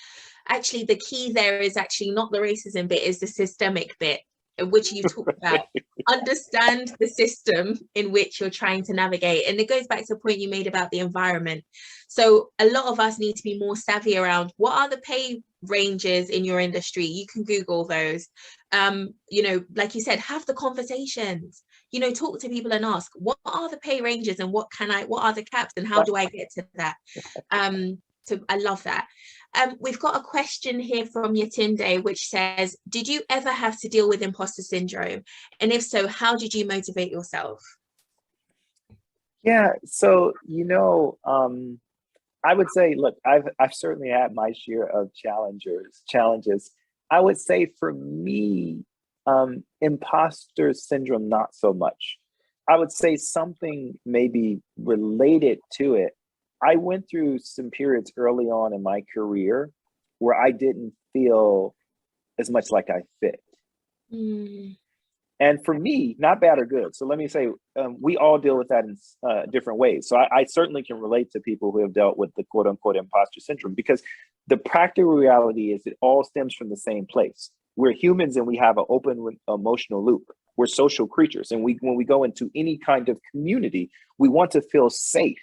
[SPEAKER 1] Actually, the key there is actually not the racism bit, is the systemic bit, which you talked about. Understand the system in which you're trying to navigate. And it goes back to a point you made about the environment. So a lot of us need to be more savvy around what are the pay ranges in your industry. You can Google those. Like you said, have the conversations. Talk to people and ask, what are the pay ranges and what are the caps and how do I get to that? So I love that. We've got a question here from Yatunde, which says, did you ever have to deal with imposter syndrome? And if so, how did you motivate yourself?
[SPEAKER 3] Yeah, so, I would say, look, I've certainly had my share of challenges. I would say for me, imposter syndrome, not so much. I would say something maybe related to it. I went through some periods early on in my career where I didn't feel as much like I fit. And for me, not bad or good. So let me say, we all deal with that in different ways. So I certainly can relate to people who have dealt with the quote unquote imposter syndrome, because the practical reality is it all stems from the same place. we're humans and we have an open emotional loop. We're social creatures. And when we go into any kind of community, we want to feel safe.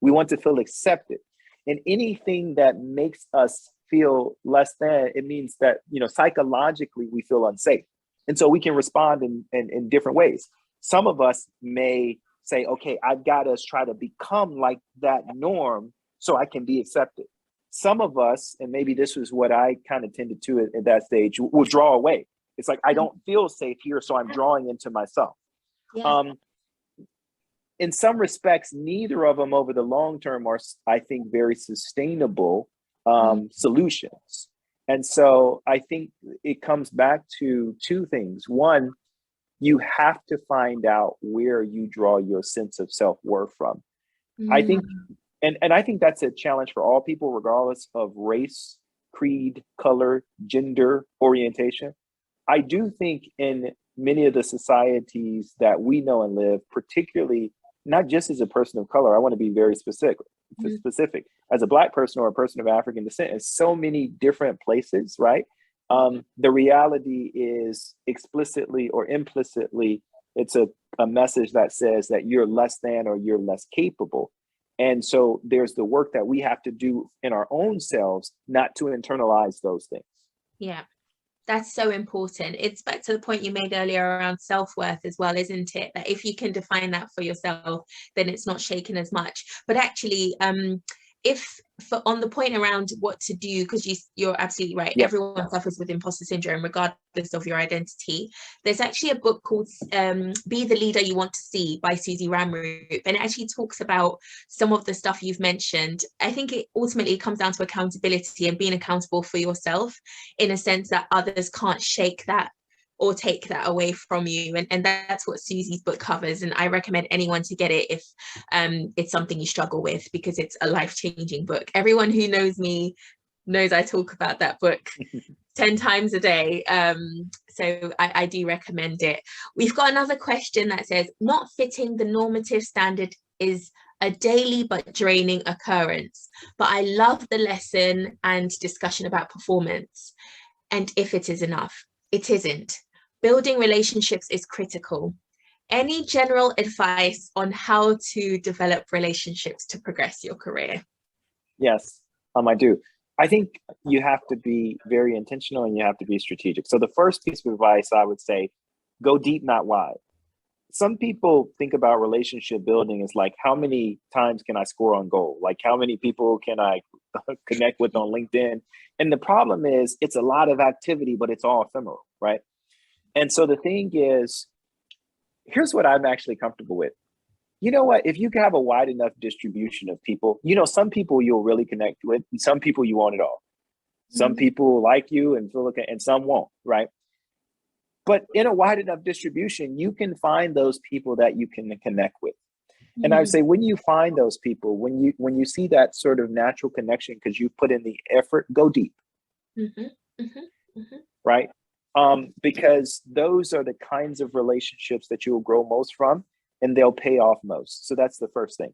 [SPEAKER 3] We want to feel accepted. And anything that makes us feel less than, it means that, psychologically we feel unsafe. And so we can respond in different ways. Some of us may say, okay, I've got to try to become like that norm so I can be accepted. Some of us, and maybe this was what I kind of tended to at that stage, will draw away. It's like, I don't feel safe here, so I'm drawing into myself.
[SPEAKER 1] Yeah.
[SPEAKER 3] In some respects, neither of them over the long term are, I think, very sustainable solutions. And so I think it comes back to two things. One, you have to find out where you draw your sense of self-worth from. I think, and I think that's a challenge for all people, regardless of race, creed, color, gender, orientation. I do think in many of the societies that we know and live, particularly not just as a person of color, I want to be very specific. As a Black person or a person of African descent, in so many different places, right? The reality is explicitly or implicitly, it's a message that says that you're less than or you're less capable. And so there's the work that we have to do in our own selves, not to internalize those things.
[SPEAKER 1] Yeah. That's so important. It's back to the point you made earlier around self-worth as well, isn't it? That if you can define that for yourself, then it's not shaken as much. But actually, on the point around what to do, because you're absolutely right. Yeah. Everyone suffers with imposter syndrome, regardless of your identity. There's actually a book called Be the Leader You Want to See by Susie Ramroop. And it actually talks about some of the stuff you've mentioned. I think it ultimately comes down to accountability and being accountable for yourself, in a sense that others can't shake that or take that away from you. And that's what Susie's book covers. And I recommend anyone to get it if it's something you struggle with, because it's a life-changing book. Everyone who knows me knows I talk about that book 10 times a day. So I do recommend it. We've got another question that says, not fitting the normative standard is a daily but draining occurrence, but I love the lesson and discussion about performance. And if it is enough, it isn't. Building relationships is critical. Any general advice on how to develop relationships to progress your career?
[SPEAKER 3] Yes, I do. I think you have to be very intentional and you have to be strategic. So the first piece of advice I would say, go deep, not wide. Some people think about relationship building as like, how many times can I score on goal? Like, how many people can I connect with on LinkedIn? And the problem is, it's a lot of activity, but it's all ephemeral, right? And so the thing is, here's what I'm actually comfortable with. You know what? If you have a wide enough distribution of people, some people you'll really connect with, and some people you won't at all. Some people like you and feel okay, and some won't, right? But in a wide enough distribution, you can find those people that you can connect with. And I would say, when you find those people, when you see that sort of natural connection because you put in the effort, go deep. Right? Because those are the kinds of relationships that you will grow most from, and they'll pay off most. So that's the first thing.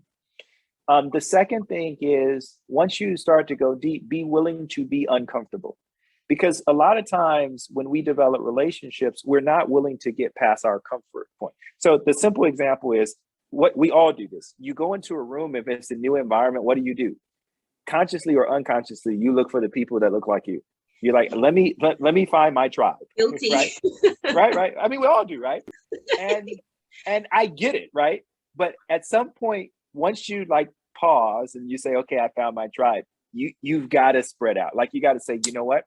[SPEAKER 3] The second thing is, once you start to go deep, be willing to be uncomfortable. Because a lot of times when we develop relationships, we're not willing to get past our comfort point. So the simple example is, what we all do this. You go into a room, if it's a new environment, what do? Consciously or unconsciously, you look for the people that look like you. You're like, let me find my tribe.
[SPEAKER 1] Guilty.
[SPEAKER 3] Right. I mean, we all do, right? And I get it, right? But at some point, once you like pause and you say, okay, I found my tribe, you've got to spread out. Like, you got to say, you know what?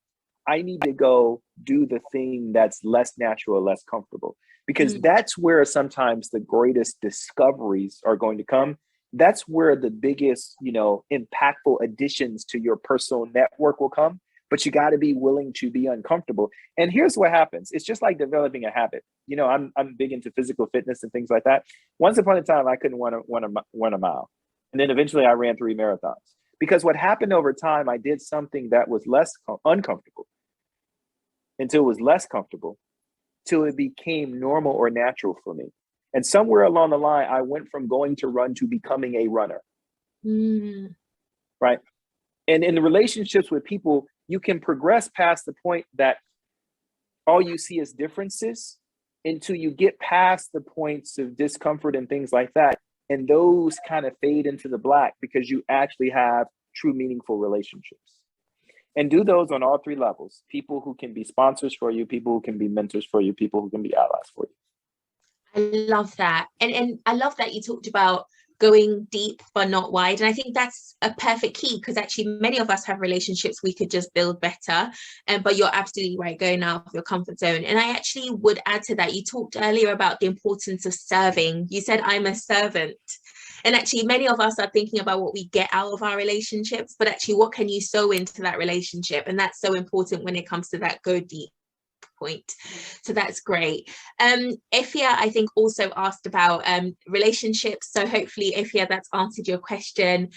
[SPEAKER 3] I need to go do the thing that's less natural, less comfortable, because that's where sometimes the greatest discoveries are going to come. That's where the biggest, impactful additions to your personal network will come. But you got to be willing to be uncomfortable. And here's what happens. It's just like developing a habit. I'm big into physical fitness and things like that. Once upon a time, I couldn't run a mile. And then eventually I ran 3 marathons. Because what happened over time, I did something that was less uncomfortable until it was less comfortable, till it became normal or natural for me. And somewhere along the line, I went from going to run to becoming a runner. Right? And in the relationships with people, you can progress past the point that all you see is differences until you get past the points of discomfort and things like that. And those kind of fade into the black because you actually have true meaningful relationships. And do those on all three levels. People who can be sponsors for you, people who can be mentors for you, people who can be allies for you.
[SPEAKER 1] I love that. And I love that you talked about going deep but not wide. And I think that's a perfect key, because actually many of us have relationships we could just build better. But you're absolutely right, going out of your comfort zone. And I actually would add to that, you talked earlier about the importance of serving. You said, I'm a servant. And actually many of us are thinking about what we get out of our relationships, but actually what can you sow into that relationship? And that's so important when it comes to that go deep point. So that's great. Ifya, I think, also asked about relationships. So hopefully, Ifya, that's answered your question.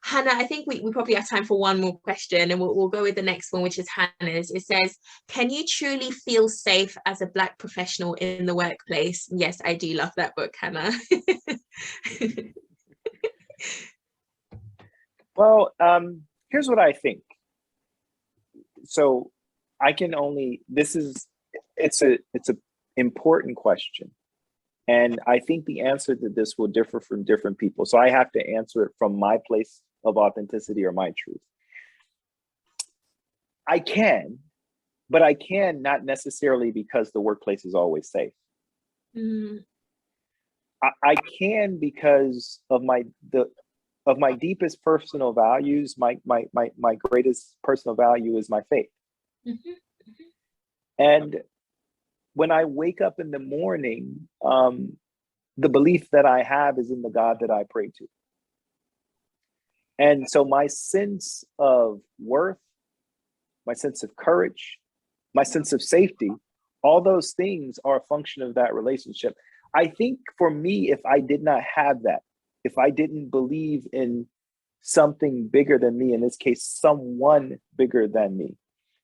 [SPEAKER 1] Hannah, I think we probably have time for one more question, and we'll go with the next one, which is Hannah's. It says, can you truly feel safe as a Black professional in the workplace? Yes, I do love that book, Hannah.
[SPEAKER 3] Well, here's what I think. So I can only, it's a important question. And I think the answer to this will differ from different people. So I have to answer it from my place of authenticity or my truth. I can, but I can not necessarily because the workplace is always safe. Mm. I can because of my deepest personal values. My greatest personal value is my faith. Mm-hmm. Mm-hmm. And when I wake up in the morning, the belief that I have is in the God that I pray to. And so my sense of worth, my sense of courage, my sense of safety, all those things are a function of that relationship. I think for me, if I did not have that, if I didn't believe in something bigger than me, in this case, someone bigger than me,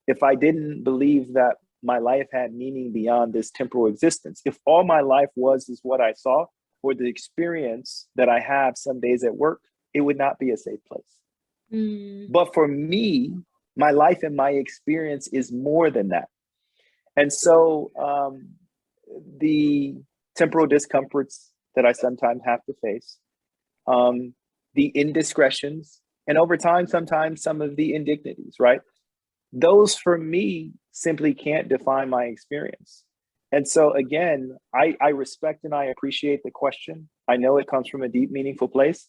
[SPEAKER 3] if I didn't believe that my life had meaning beyond this temporal existence, if all my life is what I saw, or the experience that I have some days at work, it would not be a safe place. Mm. But for me, my life and my experience is more than that. And so the temporal discomforts that I sometimes have to face, the indiscretions, and over time, sometimes some of the indignities, right? Those for me simply can't define my experience. And so again, I respect and I appreciate the question. I know it comes from a deep, meaningful place.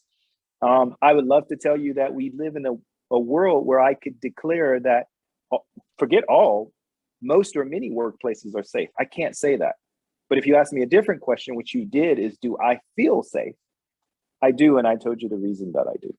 [SPEAKER 3] I would love to tell you that we live in a world where I could declare that, forget all, most or many workplaces are safe. I can't say that. But if you ask me a different question, which you did, is do I feel safe? I do, and I told you the reason that I do.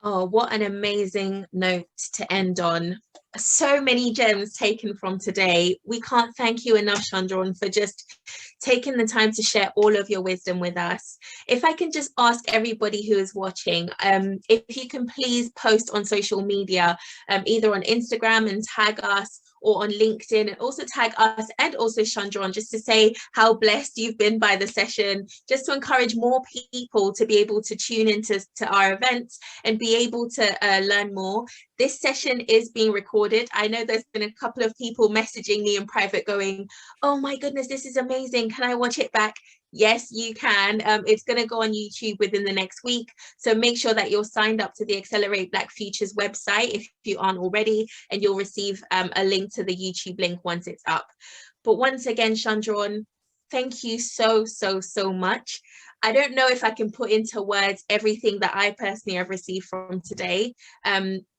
[SPEAKER 1] Oh, what an amazing note to end on. So many gems taken from today. We can't thank you enough, Shundrawn, for just taking the time to share all of your wisdom with us. If I can just ask everybody who is watching, if you can please post on social media, either on Instagram and tag us, or on LinkedIn, and also tag us and also Shundrawn, just to say how blessed you've been by the session, just to encourage more people to be able to tune into our events and be able to learn more. This session is being recorded. I know there's been a couple of people messaging me in private going, oh my goodness, this is amazing. Can I watch it back? Yes, you can. It's going to go on YouTube within the next week. So make sure that you're signed up to the Accelerate Black Futures website if you aren't already, and you'll receive a link to the YouTube link once it's up. But once again, Shundrawn, thank you so much. I don't know if I can put into words everything that I personally have received from today,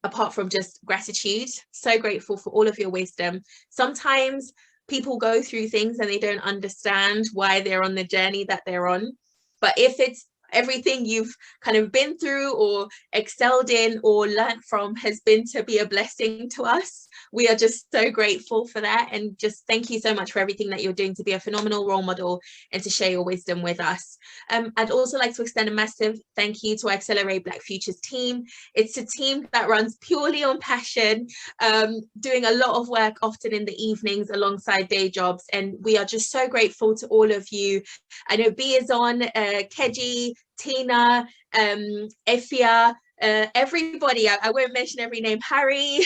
[SPEAKER 1] apart from just gratitude. So grateful for all of your wisdom. Sometimes people go through things and they don't understand why they're on the journey that they're on. But if it's everything you've kind of been through or excelled in or learned from has been to be a blessing to us, we are just so grateful for that. And just thank you so much for everything that you're doing to be a phenomenal role model and to share your wisdom with us. I'd also like to extend a massive thank you to our Accelerate Black Futures team. It's a team that runs purely on passion, doing a lot of work often in the evenings alongside day jobs. And we are just so grateful to all of you. I know B is on, Keji, Tina, Ifya, everybody. I won't mention every name, Harry.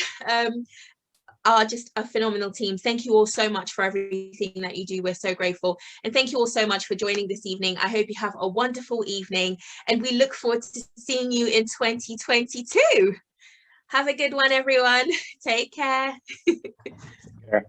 [SPEAKER 1] are just a phenomenal team. Thank you all so much for everything that you do. We're so grateful. And thank you all so much for joining this evening. I hope you have a wonderful evening, and we look forward to seeing you in 2022. Have a good one, everyone. Take care.
[SPEAKER 3] Yeah.